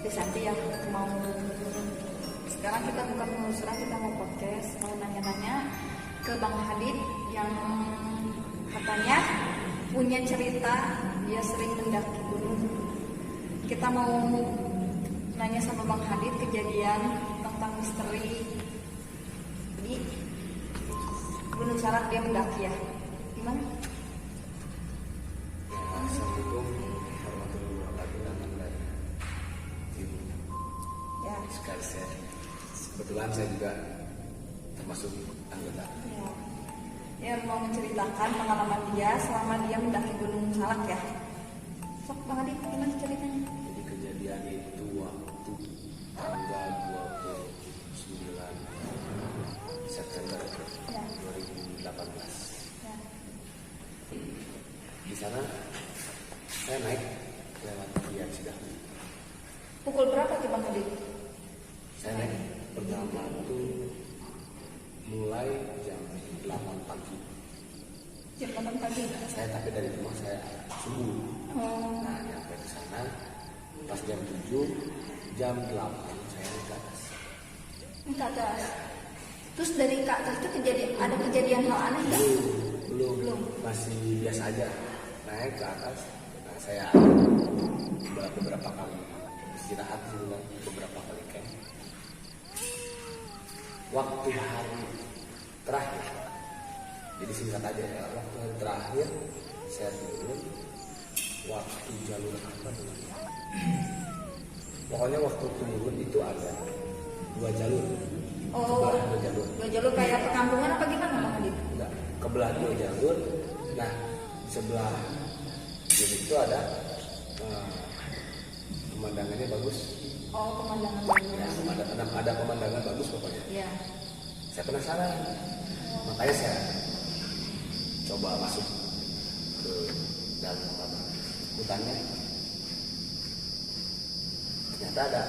seperti Santi yang mau sekarang kita bukan mau surah, kita mau podcast, mau nanya-nanya ke Bang Hadid yang katanya punya cerita dia sering mendaki gunung. Kita mau nanya sama Bang Hadid kejadian tentang misteri di Gunung Salak dia mendaki ya. Gimana? Assalamualaikum warahmatullahi wabarakatuh. Ya, sekali saya kebetulan saya juga termasuk anggota. Ya, mau menceritakan pengalaman dia selama dia mendaki Gunung Salak ya. Sok Bang Hadid, gimana ceritanya? Jadi kejadian itu waktu tanggal 29 September 2018. Ya. Di sana saya naik lewat via Cidahu. Pukul berapa tuh Bang Hadid? Saya naik pertama itu mulai jam 8 pagi. Jam 8 pagi. Saya tapi dari rumah saya subuh. Oh. Nah, nyampe ke sana pas jam 7, jam 8 saya naik ke atas. Ke atas. Terus dari ke atas itu ada kejadian hal aneh nggak? Belum. Masih biasa aja. Naik ke atas. Nah, saya beberapa kali istirahat juga, beberapa kali camp. Waktu hari terakhir, jadi singkat aja ya, waktu hari terakhir saya turun waktu jalur apa dulu? Pokoknya waktu turun itu ada 2 jalur. Oh, Kebelah 2 jalur. 2 jalur kayak perkampungan apa gimana Bang Hadid? Enggak, kebelah 2 jalur. Nah, sebelah jadi itu ada pemandangannya bagus. Oh, pemandangan bagus. Ya, ada pemandangan bagus pokoknya. Iya. Saya penasaran, makanya saya coba masuk ke dalam hutannya. Ternyata ada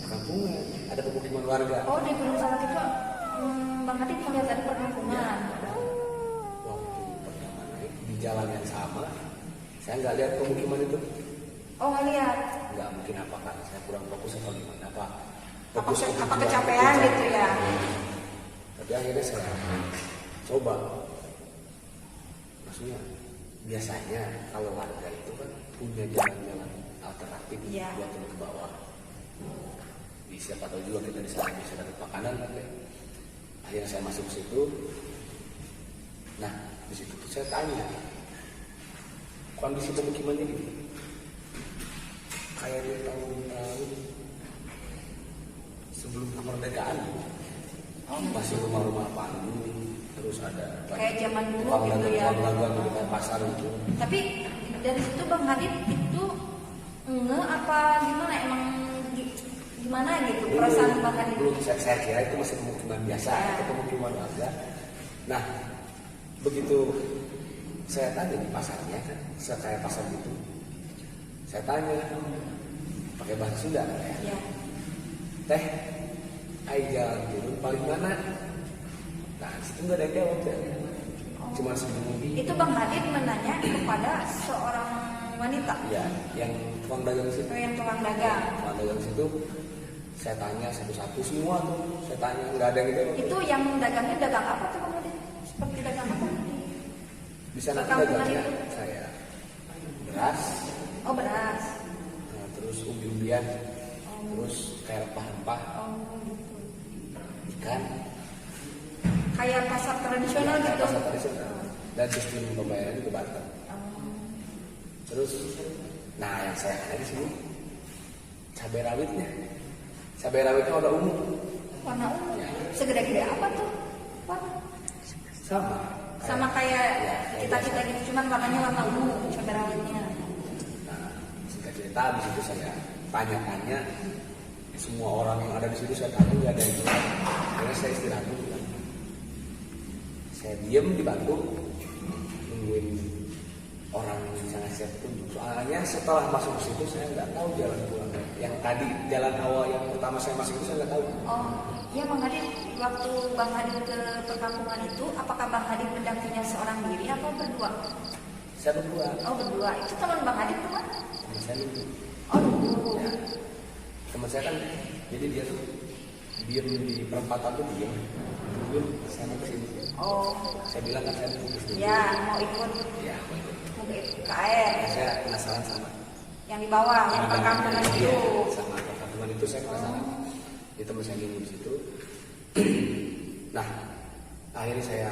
perkampungan, ada pemukiman warga. Oh, di Gunung Salak itu Bang Hadid melihat ada perkampungan. Waktu pertama naik di jalan yang sama, saya nggak lihat pemukiman itu. Oh, nggak lihat. Nggak mungkin apa karena saya kurang fokus atau gimana apa. Apa kecapean gitu ya? Tapi akhirnya saya coba. Maksudnya biasanya kalau warga itu kan punya jalan-jalan alternatif buat turun ke bawah. Di siapa tahu juga kita di sana bisa dapat makanan kan ya. Akhirnya saya masuk ke situ. Nah, di situ tuh saya tanya kondisi pemukimannya gini. Kayak dia tahun-tahun sebelum kemerdekaan. Masih rumah-rumah panggung, terus ada kayak zaman dulu gitu ya. Tukang dagang pasar itu. Tapi dari situ Bang Hadid itu apa gimana emang gimana gitu perasaan Bang Hadid? Belum saya kira itu masih pemukiman biasa, itu pemukiman warga. Nah, begitu saya tanya di pasarnya kan, saya kayak pasar gitu. Saya tanya pakai bahasa Sunda ya. Teh, ai jalan turun paling mana? Nah, situ nggak ada yang jawab ya. Cuma sembunyi. Itu Bang Hadid menanya kepada seorang wanita. Iya, yang tukang dagang situ. Yang tukang dagang. Tukang dagang situ, saya tanya satu-satu semua tuh. Saya tanya nggak ada yang jawab. Itu yang dagangnya dagang apa tuh Bang Hadid? Seperti dagang apa? Bisa nanti dagangnya saya beras. Oh, beras. Nah, terus umbi-umbian. Terus kayak rempah-rempah. Oh, gitu. Ikan. Kayak pasar tradisional gitu. Pasar tradisional. Dan sistem pembayaran itu barter. Terus, nah yang saya ada di sini cabai rawitnya. Cabai rawitnya warna ungu. Warna ungu. Ya. Segede-gede apa tuh? Warna. Sama kayak kita gitu, cuman warnanya warna ungu cabai rawitnya. Nah, singkat cerita habis itu saya tanya-tanya semua orang yang ada di situ, saya tanya nggak ada yang jawab. Akhirnya saya istirahat dulu. Saya diam di batu nungguin orang yang bisa ngasih petunjuk. Soalnya setelah masuk ke situ saya nggak tahu jalan pulang. Yang tadi jalan awal yang pertama saya masuk itu saya nggak tahu. Oh, iya Bang Hadid. Waktu Bang Hadid ke perkampungan itu, apakah Bang Hadid mendakinya seorang diri atau berdua? Saya berdua. Oh, berdua. Itu teman Bang Hadid kemana? Teman saya dulu. Oh, dulu. Ya. Teman saya kan, jadi dia tuh diem di perempatan tuh diem, saya mau kesini. Oh, Saya bilang kan saya mau kesini. ya mau ikut Ya, mau ikut. mau ke KR Saya penasaran sama yang di bawah, yang perkampungan itu. Iya, sama perkampungan itu saya penasaran. Jadi teman saya nginep di situ. Nah, akhirnya saya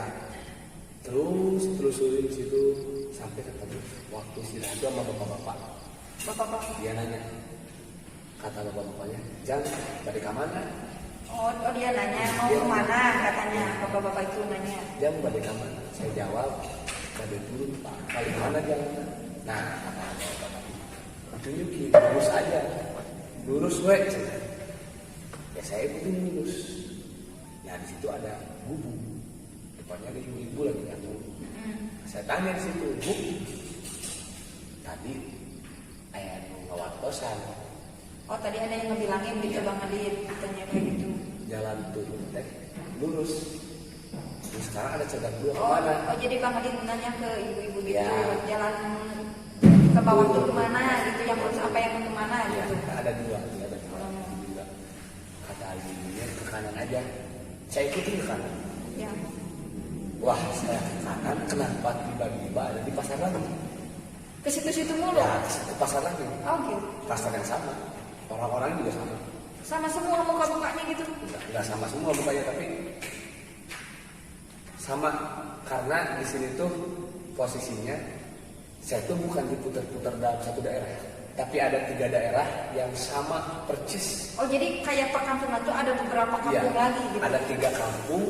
terus telusurin di situ sampai ketemu waktu istirahat itu sama bapak-bapak. Bapak-bapak. Dia nanya, kata bapak-bapaknya, jangan balik ke mana? Oh, dia nanya mau kemana katanya, bapak-bapak itu nanya. Jangan balik ke mana? Saya jawab, balik dulu Pak, balik mana jalan? Nah, kata bapak-bapak, tunjukin, lurus aja, lurus we. Ya saya ikutin lurus. Ya di situ ada gubuk, depannya ada ibu-ibu lagi nganggur. Saya tanya di situ, Bu, tadi ayah ngawat kosan. Oh, tadi ada yang ngebilangin gitu Bang Adit, katanya kayak gitu. Jalan turun teh lurus. Terus sekarang ada cegat dua Oh, kemana? oh, jadi Bang Adit nanya ke ibu-ibu gitu, Ya. jalan ke bawah tuh kemana gitu, yang harus apa yang kemana Ya, gitu. ada dua. Kata ibunya ke kanan aja. Saya ikutin ke kanan. Ya. Wah, saya ke kanan, kenapa tiba-tiba ada di pasar lagi? Ke situ-situ mulu. Ya, ke pasar lagi. Oh gitu. Pasar yang sama. Orang-orangnya juga sama. Sama semua muka-mukanya gitu. Enggak sama semua mukanya, tapi sama karena di sini tuh posisinya saya tuh bukan diputar-putar dalam satu daerah, tapi ada 3 daerah yang sama percis. Oh, jadi kayak perkampungan tuh ada beberapa Ya, kampung lagi gitu. ada 3 kampung,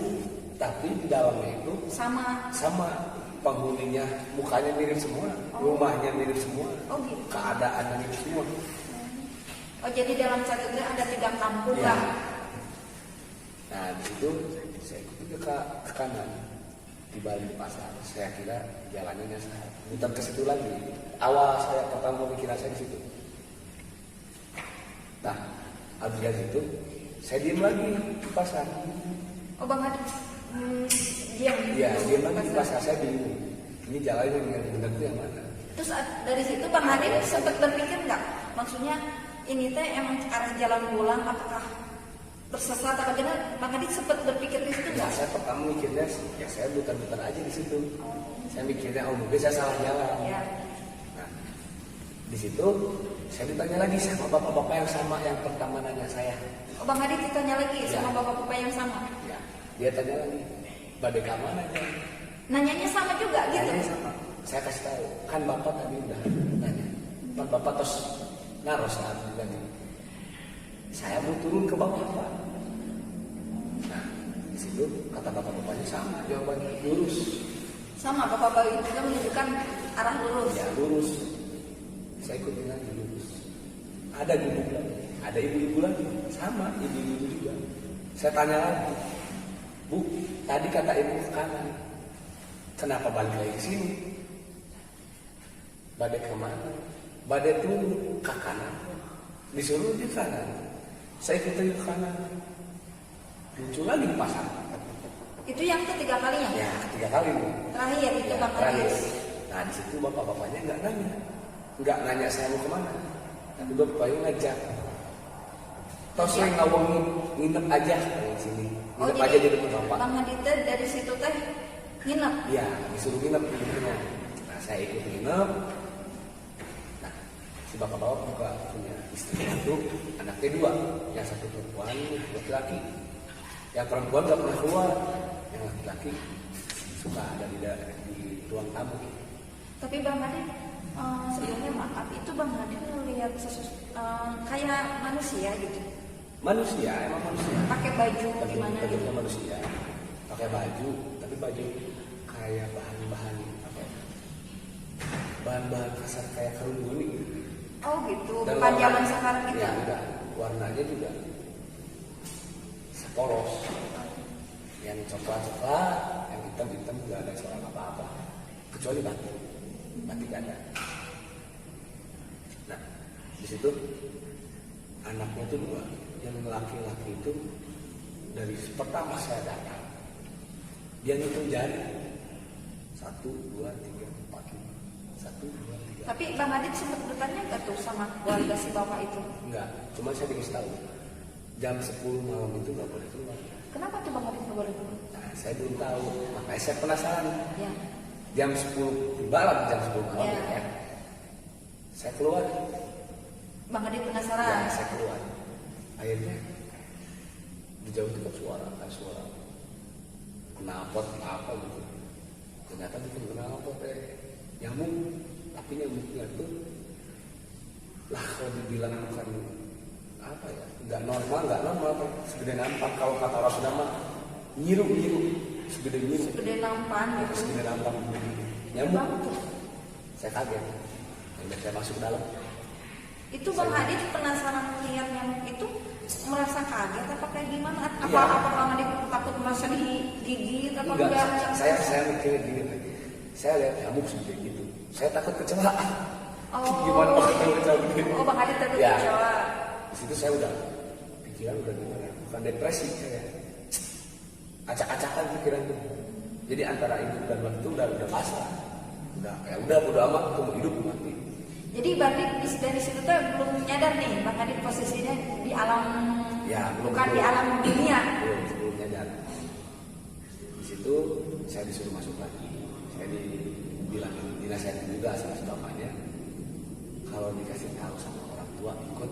tapi di dalamnya itu Sama. penghuninya mukanya mirip semua, rumahnya mirip semua, Oh gitu. keadaannya mirip semua. Oh, jadi dalam satu itu ada 3 kampung Ya. lah. Nah di situ saya ikuti ke kanan di balik pasar. Saya kira jalannya nyasar, muter ke situ lagi. Awal saya pertama pikiran saya di situ. Nah, habis dari situ saya diem lagi di pasar. Oh, Bang Adit. Diam. Iya, diem lagi di pasar. Saya bingung. Ini jalannya yang benar tuh yang mana? Terus dari situ Bang Adit sempat berpikir nggak? Maksudnya ini teh emang arah jalan pulang apakah tersesat apa gimana? Bang Adit sempat berpikir di situ Ya, nggak? saya pertama mikirnya, ya saya muter-muter aja di situ. Saya mikirnya, oh mungkin saya salah jalan. Ya. Nah, di situ saya ditanya lagi sama bapak-bapak yang sama yang pertama nanya saya. Oh, Bang Adit ditanya lagi sama bapak-bapak yang sama. Ya, dia tanya lagi, badai ke mana aja? Nanyanya sama juga gitu. Nanyanya sama. Saya kasih tahu, kan bapak tadi udah nanya. Kan bapak terus naruh saat tadi. Saya mau turun ke bawah Pak. Nah, di situ kata bapak-bapaknya sama jawabannya, lurus. Sama bapak-bapak itu menunjukkan arah lurus. Ya lurus. Saya ikutin lagi lurus. Ada gubuk lagi, ada ibu-ibu lagi, sama ibu-ibu juga. Saya tanya lagi, Bu, tadi kata ibu ke kanan, kenapa balik lagi ke sini? Badai kemana? Badai tuh ke kanan, disuruh di kanan. Saya ikutin ke kanan, muncul lagi di pasar. Itu yang ketiga kalinya. Ya, 3 kali nih. Terakhir itu Ya, Bang terakhir. Adit. Nah di situ bapak-bapaknya nggak nanya saya mau kemana, tapi bapaknya ngajak. Terus saya ngawangin nginep aja di sini, Oh, nginep aja di depan bapak. Bang Adit teh dari situ teh nginep. Iya, disuruh nginep di rumahnya. Nah saya ikut nginep. Nah si bapak-bapak juga punya istri satu, anaknya 2, yang satu perempuan, laki-laki. Yang perempuan nggak pernah keluar, yang laki-laki suka ada di ruang tamu. Tapi Bang Adit sebelumnya maaf, itu Bang Adit melihat kayak manusia gitu. Manusia, emang manusia. Pakai baju gimana gitu. Bentuknya manusia, pakai baju, tapi baju kayak bahan-bahan apa? ya? Bahan-bahan kasar kayak kerudung gitu. Oh gitu, Dan bukan warna- zaman sekarang gitu. Ya enggak, warnanya juga polos. Yang coklat-coklat, yang hitam-hitam nggak ada suara apa-apa, kecuali batik nggak ada. Nah, di situ anaknya itu 2, yang laki-laki itu dari pertama saya datang, dia ngitung jari 1, 2, 3, 4, 5, 1, 2, 3. Tapi Bang Adit sempat bertanya nggak tuh sama keluarga si bapak itu? Enggak, cuma saya dikasih tahu jam 10 malam itu nggak boleh keluar. Kenapa tuh Bang Adit nggak boleh keluar? Nah, saya belum tahu, makanya saya penasaran. Ya. Jam 10 malam, jam 10 malam Ya. ya. Saya keluar. Bang Adit Ya, penasaran. saya keluar. Akhirnya di jauh itu suara, kan suara knalpot apa gitu. Ternyata bukan knalpot nyamuk, tapi nyamuknya itu lah kalau dibilang bukan apa ya, nggak normal, segede nampak. Kalau kata orang Sunda mah nyiru, segede nyiru, Gede nampan gitu. segede nampak nyamuk. Saya kaget, dan saya masuk ke dalam. Itu Bang Adit penasaran melihat nyamuk itu, merasa kaget apa kayak gimana? Apa Iya. apa Bang Adit takut merasa digigit apa Enggak, enggak? saya mikirnya gini lagi. Saya lihat nyamuk seperti gitu. Saya takut kecewa. Oh. Gimana waktu kecewa begini? Oh, Bang Adit takut Ya. kecewa. Di situ saya udah pikiran udah gimana? Bukan depresi saya. Acak-acakan pikiran tuh. Jadi antara hidup dan mati itu udah pasrah. Udah bodo amat, aku mau hidup mau mati. Jadi Bang Adit dari situ tuh belum nyadar nih Bang Adit posisinya di alam, Ya, bukan di alam dunia. Belum nyadar. Di situ saya disuruh masuk lagi. Saya dibilang dinasihatin juga sama bapaknya. Kalau dikasih tahu sama orang tua ikut.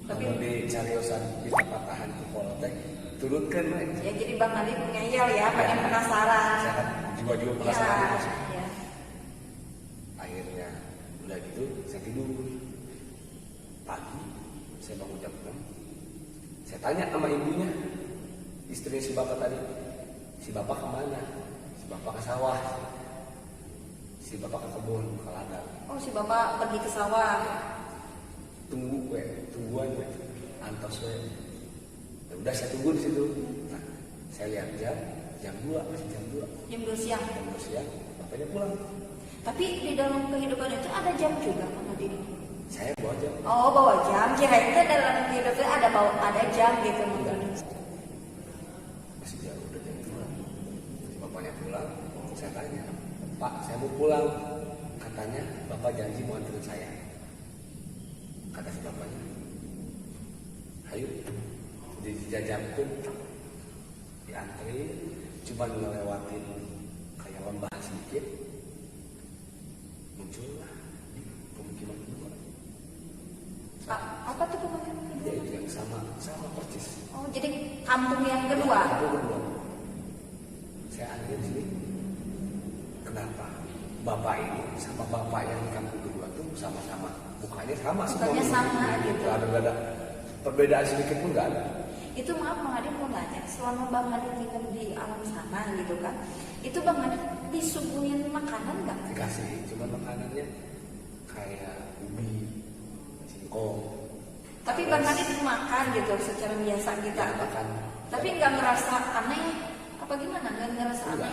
Kalau dicariusan kita patahan ke politek, turutkan mereka. Ya jadi Bang Adit ngeyel ya, pengen penasaran. Saya kan jiwa-jiwa penasaran. Ya. Akhirnya udah gitu saya tidur. Pagi saya bangun jam 6. Saya tanya sama ibunya, istrinya si bapak tadi, si bapak kemana? Si bapak ke sawah, si bapak ke kebun, ke ladang. Oh si bapak pergi ke sawah. Tungguan antos we. Ya udah saya tunggu di situ. Nah, saya lihat jam 2, masih jam 2. Jam 2 siang. Jam 2 siang, bapaknya pulang. Tapi di dalam kehidupan itu ada jam juga Bang Adit. Saya bawa jam. Oh bawa jam, kirain itu dalam kehidupan ada jam gitu mungkin. Masih jauh, udah jam 2. Bapaknya pulang, saya tanya, Pak, saya mau pulang. Katanya, Bapak janji mau anterin saya. Kata si bapaknya, ayo, dijajakin, dianterin, cuma ngelewatin kayak lembah sedikit, muncullah di pemukiman kedua. Apa tuh pemukiman Ya kedua? itu yang sama persis. Oh jadi kampung yang kedua. Kampung kedua. Saya aneh di sini. Kenapa? Bapak ini sama bapak yang di kampung kedua tuh sama-sama mukanya sama semua. Mukanya sama gitu. Nggak ada perbedaan sedikit pun nggak ada. Itu maaf Bang Adit mau nanya, selama Bang Adit tinggal di alam sana gitu kan, itu Bang Adit disuguhin makanan nggak? Dikasih, cuma makanannya kayak ubi, singkong. Tapi Bang Adit makan gitu secara biasa kita. Ya, makan. Tapi nggak ngerasa aneh apa gimana? Nggak ngerasa aneh?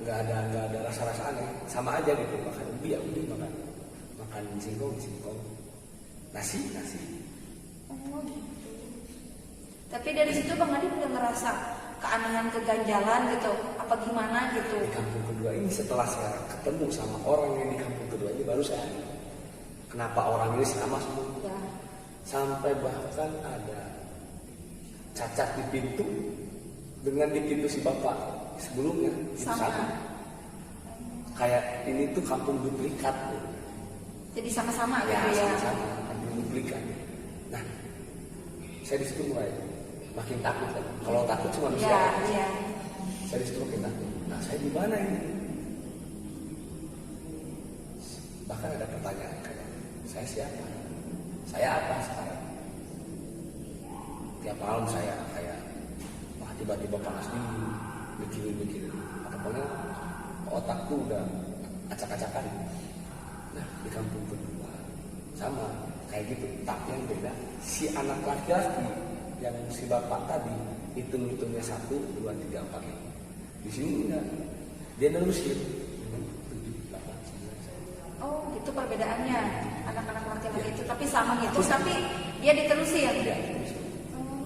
Nggak ada rasa-rasa aneh. Sama aja gitu, makan ubi ya ubi, makan singkong, nasi. Oh gitu. Tapi dari situ Bang Adit nggak ngerasa keanehan, keganjalan gitu, apa gimana gitu? Di kampung kedua ini setelah saya ketemu sama orang yang di kampung kedua ini baru saya kenapa orang ini sama semua. Ya. Sampai bahkan ada cacat di pintu dengan di pintu si bapak sebelumnya itu sama. Kayak ini tuh kampung duplikat. Jadi sama-sama Ya, gitu ya. sama-sama kampung duplikat. Nah, saya di situ mulai makin takut kan. Kalau takut cuma manusia. Iya, iya. Saya di situ makin takut. Nah, saya di mana ini? Bahkan ada pertanyaan kayak, saya siapa? Saya apa sekarang? Tiap malam saya kayak, wah tiba-tiba panas dingin, mikirin. Pokoknya otakku udah acak-acakan. Nah, di kampung kedua sama kayak gitu, tapi yang beda si anak laki-laki yang si bapak tadi hitungnya 1, 2, 3, 4. Di sini enggak, dia nerusin 7, 8, 9. Oh, itu perbedaannya anak-anak laki-laki itu, tapi sama gitu, tapi dia diterusin. Ya, Oh.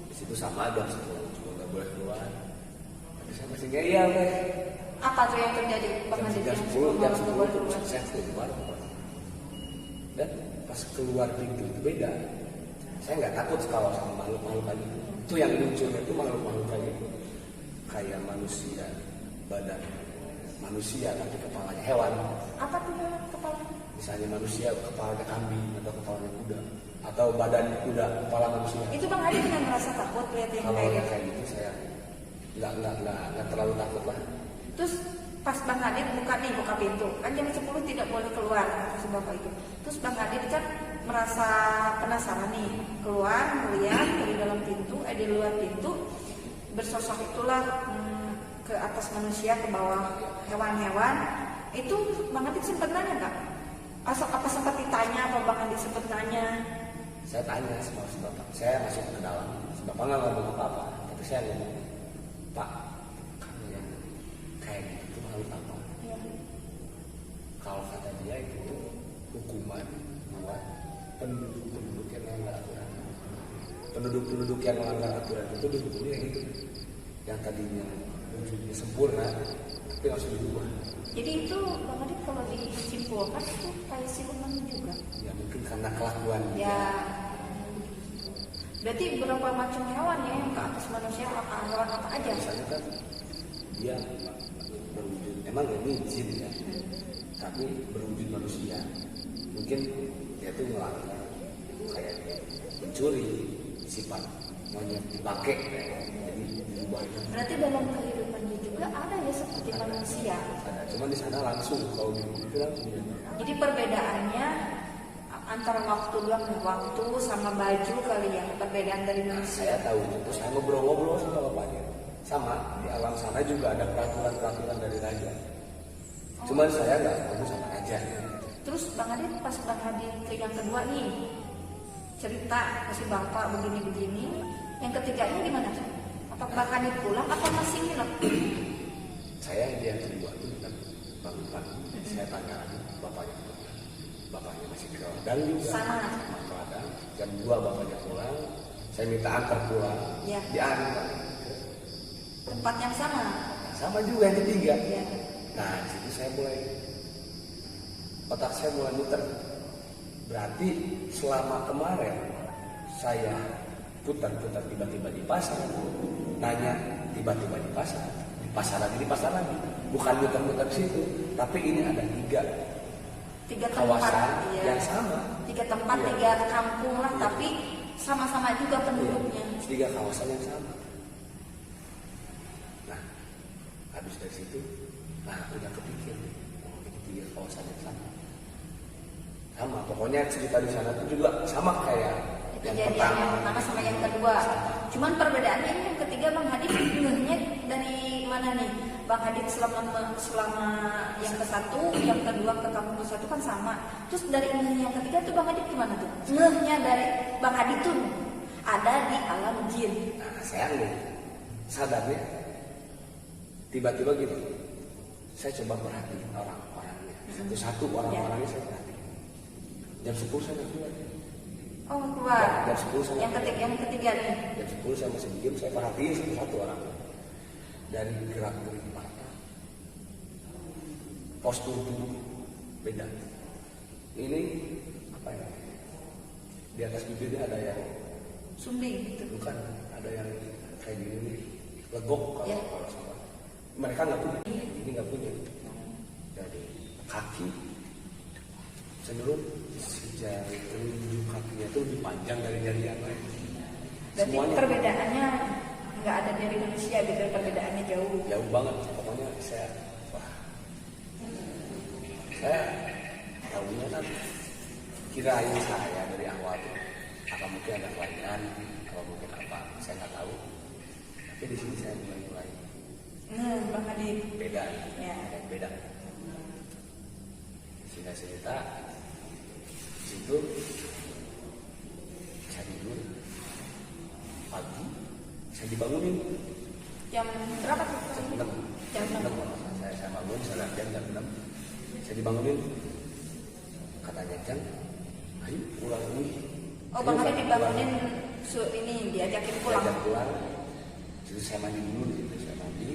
di situ sama aja, cuma nggak boleh keluar. Tapi saya masih ngeyel deh. Apa tuh yang terjadi Bang Adit? Jam 10 saya keluar. Dan pas keluar pintu itu beda. Saya nggak takut kalau sama makhluk-makhluk tadi. Itu yang munculnya itu makhluk-makhluk tadi. Kayak manusia, badan manusia tapi kepalanya hewan. Apa tuh kepala? Misalnya manusia kepalanya kambing atau kepalanya kuda, atau badan kuda kepala manusia. Itu Bang Adit nggak merasa takut lihat yang Kalau kayak kayak gitu? gitu saya nggak terlalu takut lah. Terus pas Bang Adit buka pintu, kan jam 10 tidak boleh keluar kata si bapak itu. Terus Bang Adit kan merasa penasaran nih, keluar melihat dari dalam pintu, di luar pintu bersosok itulah ke atas manusia, ke bawah hewan-hewan. Itu Bang Adit sempat nanya nggak? Apa sempat ditanya, apa Bang Adit sempat nanya? Saya tanya sama si bapak, saya masuk ke dalam, si bapak nggak ngomong apa-apa, tapi saya ngomong, Pak, kamu yang kayak gitu itu makhluk apa? Ya. Kalau kata dia itu hukuman buat penduduk-penduduk yang melanggar aturan. Penduduk-penduduk yang melanggar aturan itu dihukumnya kayak gitu. Yang tadinya wujudnya sempurna, tapi langsung dirubah. Jadi itu Bang Adit kalau disimpulkan itu kayak siluman juga. Ya mungkin karena kelakuan dia. Ya. Berarti berapa macam hewan ya yang ke atas manusia, hewan apa aja? Misalnya kan dia berwujud, emang ini jin ya, tapi berwujud manusia. Mungkin dia tuh melanggar kayak mencuri, sifat monyet dipakai, jadi diubah itu. Berarti dalam kehidupannya juga ada ya seperti manusia. Ada, cuma di sana langsung kalau itu langsung. Jadi perbedaannya antara waktu doang, waktu sama baju kali ya, perbedaan dari manusia. Saya tahu itu, terus saya ngobrol-ngobrol sama bapaknya. Sama di alam sana juga ada peraturan-peraturan dari raja. Cuman saya nggak tahu sama raja. Terus Bang Adit pas Bang Adit ke yang kedua nih cerita kasih bapak begini-begini, yang ketiganya gimana? Apa Bang Adit pulang atau masih nginep? Saya dia kedua itu kan bangun. Saya tanya lagi bapaknya. Bapaknya masih ke ladang juga. Sama. Ke ladang. Jam 2 bapaknya pulang. Saya minta antar pulang. Ya. Diantar. Tempat yang sama. Sama juga yang ketiga. Ya. Nah, di situ saya mulai otak saya mulai muter. Berarti selama kemarin saya putar-putar tiba-tiba di pasar, nanya tiba-tiba di pasar lagi, bukan muter-muter di situ, tapi ini ada tiga Tempat kawasan ya. yang sama, 3 tempat, Iya. 3 kampung lah, Iya. tapi sama-sama juga penduduknya. 3 kawasan yang sama. Nah, habis dari situ, udah kepikir, ini 3 kawasan yang sama, pokoknya cerita di sana itu juga sama kayak yang Kejadian yang pertama sama yang kedua. Cuman perbedaannya ini yang ketiga Bang Hadit ngehnya dari mana nih? Bang Hadit selama yang ke satu, yang kedua ke kampung ke satu kan sama. Terus dari ngehnya yang ketiga tuh Bang Hadit gimana tuh? Ngehnya dari Bang Hadit tuh ada di alam jin. Nah, saya nih sadarnya tiba-tiba gitu. Saya coba perhatiin orang-orangnya, satu-satu orang-orangnya saya perhatiin. Jam 10 saya keluar. Oh keluar. Jam 10 saya yang ketiga nih. Jam 10 saya masih diem, saya perhatiin satu-satu orang. Dari gerak-gerik mata, postur tubuh beda. Ini apa ya? Di atas bibirnya ada yang Sumbing gitu. bukan, ada yang kayak gini nih, legok Ya. kalau sama. Mereka nggak punya, ini nggak punya. Jadi kaki cenderung jari telunjuk kakinya itu lebih panjang dari jari yang lain. Berarti perbedaannya nggak ada dari manusia gitu, perbedaannya jauh. Jauh banget, pokoknya saya tahunya kan kirain saya dari awal tuh apa mungkin ada kelainan, apa mungkin apa, saya nggak tahu. Tapi di sini saya mulai Bang Hadit. beda, Ya. beda. Singkat cerita, situ saya tidur pagi, saya dibangunin Jam berapa tuh? jam 6. Jam 6. Saya bangun, saya latihan jam 6. Saya dibangunin, katanya Jan, ayo pulang lagi. Oh Bang Hadit dibangunin ini diajakin pulang. Diajak pulang. Terus saya mandi dulu, gitu. Saya mandi.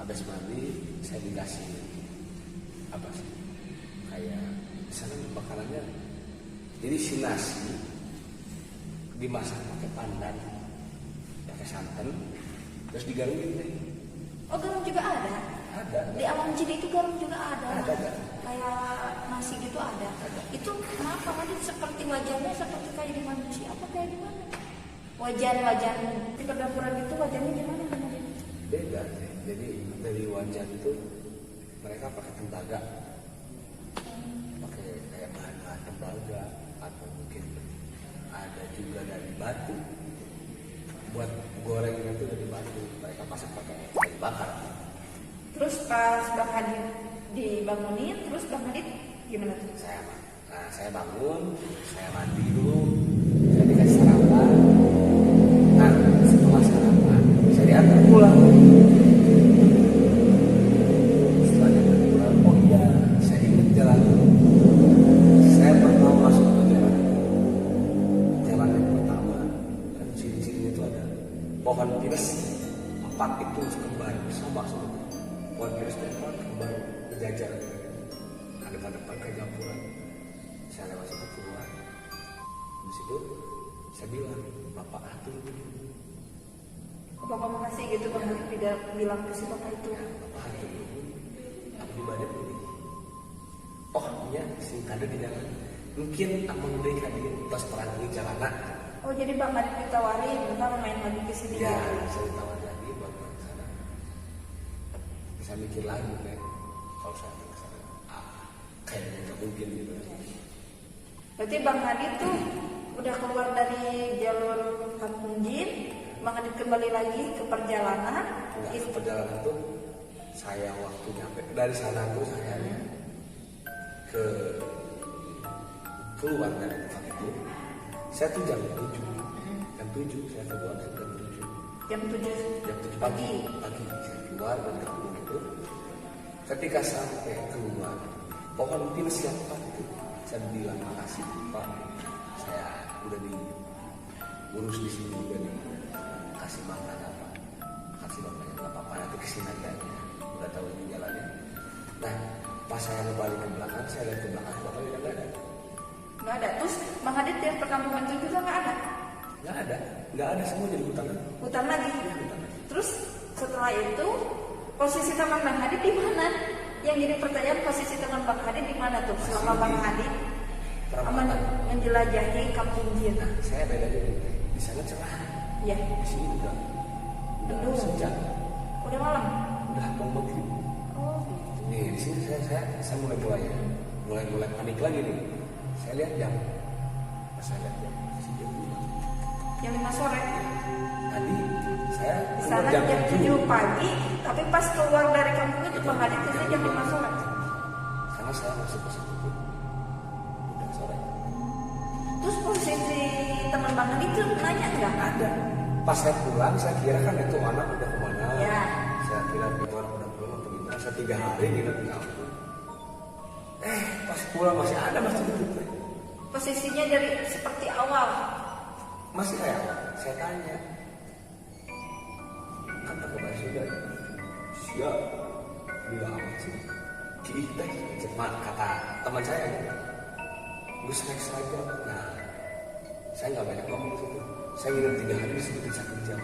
habis mandi saya dikasih apa sih kayak misalnya makanannya, jadi si nasi dimasak pakai pandan, pakai santan, terus digaruin deh. Oh, garam juga ada? Ada. Di Alam Jin itu garam juga ada. Ada. Kayak nasi gitu ada. Itu kenapa tadi seperti wajahnya seperti kayak di manusia apa kayak di mana? Wajan di perdapuran itu wajahnya gimana Bang? Beda. Jadi dari wajan itu mereka pakai tembaga, pakai kayak bahan tembaga, atau mungkin ada juga dari batu. Buat gorengnya itu dari batu, mereka masak pakai kayu bakar. Terus pas Bang Hadid dibangunin, terus Bang Hadid gimana tuh? Saya bangun, saya mandi dulu, saya dikasih sarapan. Nah, setelah sarapan, saya diantar pulang. Setelah diantar pulang, oh iya, saya ingat jalan. Saya pernah masuk ke jalan yang pertama, dan sini itu ada pohon pinus 4 itu sekembar sama semua. Pohon pinus 4 kembar berjajar. Depan kayak gampuran. Saya lewat situ keluar. Di situ saya bilang, Bapak atur. Bapak makasih gitu Bang Hadid tidak bilang ke si Bapak itu. Bapak atur. Aku di badan ini. Oh iya, si kado di jalan. Mungkin amang deh kado pas perang di jalanan. Oh, jadi Bang Hadid ditawarin, Bapak main lagi ke sini. Ya, saya ditawarin lagi buat ke sana. Saya mikir lagi kan, kalau saya ke sana, kayaknya nggak mungkin gitu. Berarti Bang Hadid tuh udah keluar dari jalur Kampung Jin, Bang Hadid kembali lagi ke perjalanan. Itu perjalanan tuh saya waktu nyampe dari sana tuh saya ke keluar dari tempat itu. Saya tuh jam 7 saya keluar jam 7. Jam 7 Pagi saya keluar dan ketemu itu. Ketika sampai keluar, pohon pinus yang 4 itu, saya bilang makasih Pak, saya udah diurus di sini juga nih, kasih makan apa, kasih makan nggak apa-apa, nanti kesini aja, udah tahu ini jalannya. Nah, pas saya balik ke belakang, saya lihat ke belakang, Bapak udah nggak ada. Nggak ada. Terus Bang Hadid yang perkampungan itu juga nggak ada. Nggak ada, semua jadi hutan. Hutan lagi. Terus setelah itu posisi teman Bang Hadid di mana? Yang jadi pertanyaan, posisi teman Bang Hadid di mana tuh selama Bang Hadid menjelajahi Kampung Jin? Nah, saya beda dulu. Di sana cerah. Ya. Di sini udah senja. Udah malam. Udah maghrib. Oh, gitu. Nih di sini saya mulai panik lagi nih. Saya lihat jam. Pas saya lihat jam, masih jam 5. Jam 5 sore. Tadi saya Di sana jam 7 pagi, tapi pas keluar dari kampung itu Bang Hadid itu jam 5 sore. Karena saya masuk ke situ udah sore. Terus posisi teman Bang Hadid itu nanya nggak? Ada. Pas saya pulang, saya kira kan itu anak udah kemana. Ya. Saya kira itu anak udah pulang atau gimana. Saya 3 hari nginep di kampung. Pas pulang masih ada, masih ditutup. Posisinya dari seperti awal. Masih kayak apa? Saya tanya. Kata kepada sudah, siap. Bila amat sih. Kita cepat kata teman saya. Gue saja. Nah, saya nggak banyak ngomong situ. Saya nginep 3 hari seperti 1 jam.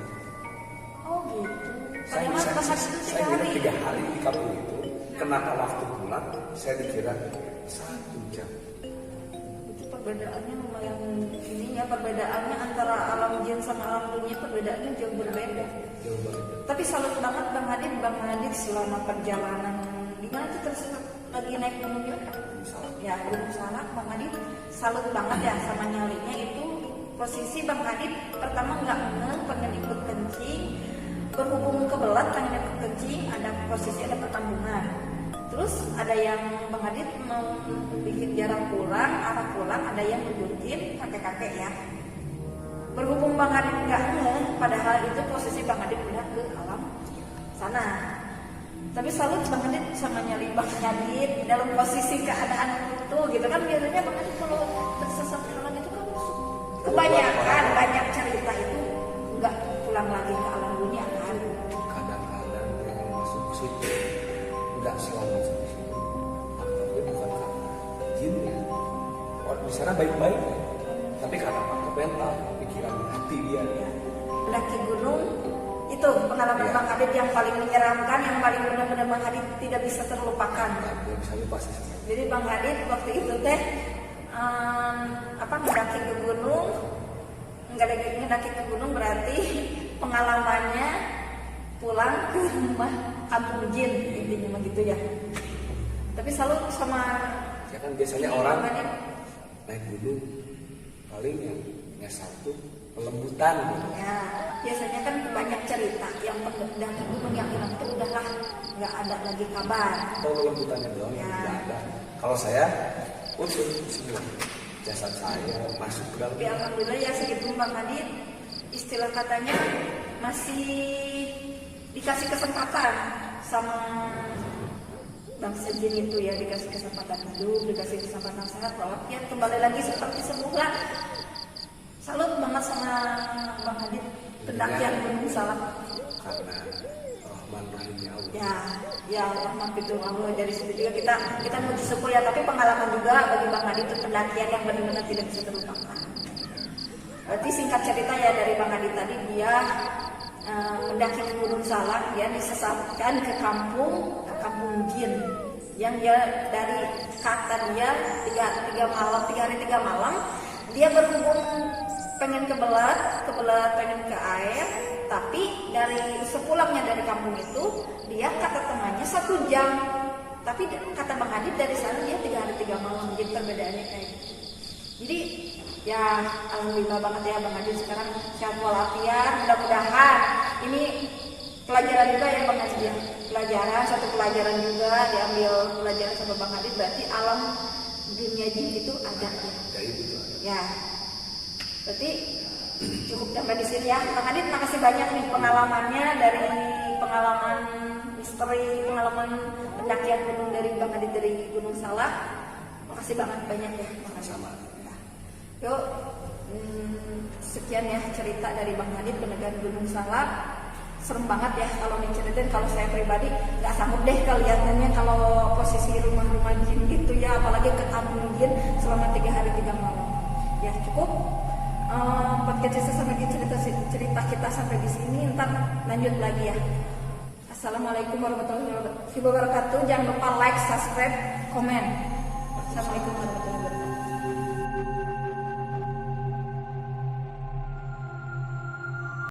Oh gitu. Saya Bagaimana Bang Hadid itu 3 hari? 3 hari di kampung itu. Kenapa waktu pulang saya dikira 1 jam. Itu perbedaannya lumayan ini ya, perbedaannya antara alam jin sama alam dunia perbedaannya jauh berbeda. Jauh banget. Tapi salut banget Bang Hadid selama perjalanan di mana tuh terus lagi naik gunung juga? Ya Gunung Salak. Bang Hadid salut banget ya sama nyalinya itu. Posisi Bang Hadid pertama nggak pengen ikut kencing, berhubung kebelat pengen ikut kencing, ada posisi ada perkampungan. Terus ada yang Bang Hadid mau bikin jarak pulang, arah pulang, ada yang nunjukin kakek-kakek ya. Berhubung Bang Hadid nggak padahal itu posisi Bang Hadid udah ke alam sana. Tapi salut Bang Hadid sama nyali Bang Hadid dalam posisi keadaan itu gitu kan, biasanya Bang Hadid kalau tersesat jalan itu kan kebanyakan banyak cerita itu nggak pulang lagi ke alam dunia kan. Kadang-kadang yang masuk situ nggak selamat sampai situ. Faktornya bukan karena jinnya, orang di sana baik-baik, tapi karena faktor mental, pikiran, hati dia. Mendaki gunung itu pengalaman Bang Adit yang paling menyeramkan, yang paling benar-benar Bang Adit tidak bisa terlupakan. Dia bisa lupa sih. Jadi Bang Adit waktu itu teh mendaki ke gunung, mendaki ke gunung berarti pengalamannya pulang ke rumah kampung jin, intinya begitu ya. Tapi selalu sama ya kan biasanya orang naik gunung paling yang satu pelembutan gitu. ya, biasanya kan banyak cerita yang pendaki gunung yang hilang itu udahlah nggak ada lagi kabar. Atau pelembutannya doang yang Ya. tidak ada. Kalau saya utuh semua jasad saya masuk ke dalam. Tapi alhamdulillah ya segitu Bang Adit, istilah katanya masih dikasih kesempatan sama bangsa jin itu ya, dikasih kesempatan hidup, dikasih kesempatan sehat, bahwa ya kembali lagi seperti semula. Salut banget sama Bang Adit, pendakian Gunung Salak. Karena Rahman Rahimnya Allah. Ya Rahman fitur Allah, dari situ juga kita mau syukur ya, tapi pengalaman juga bagi Bang Adit itu pendakian yang benar-benar tidak bisa terlupakan. Berarti singkat cerita ya dari Bang Adit tadi, dia mendaki ke Gunung Salak, dia disesatkan ke kampung jin yang dia dari kata dia tiga hari 3 malam dia berhubung pengen kebelat pengen ke air, tapi dari sepulangnya dari kampung itu dia kata temannya 1 jam, tapi kata Bang Adit dari sana dia 3 hari 3 malam. Jadi perbedaannya kayak gitu. Jadi ya alhamdulillah banget ya Bang Adit sekarang sehat walafiat. Mudah-mudahan ini pelajaran juga ya Bang Adit ya, satu pelajaran juga diambil pelajaran sama Bang Adit, berarti alam dunia jin itu ada ya. Dari itu ada. Ya, berarti cukup sampai di sini ya Bang Adit. Makasih banyak nih pengalamannya, dari pengalaman misteri, pengalaman pendakian gunung dari Bang Adit dari Gunung Salak. Makasih banget banyak ya. Sama. Yuk, sekian ya cerita dari Bang Adit pendakian Gunung Salak. Serem banget ya kalau diceritain. Kalau saya pribadi nggak sanggup deh kelihatannya kalau posisi rumah-rumah jin gitu ya, apalagi ke kampung jin selama 3 hari 3 malam. Ya cukup podcast sampai cerita kita sampai di sini. Ntar lanjut lagi ya. Assalamualaikum warahmatullahi wabarakatuh. Jangan lupa like, subscribe, komen. Assalamualaikum warahmatullahi wabarakatuh.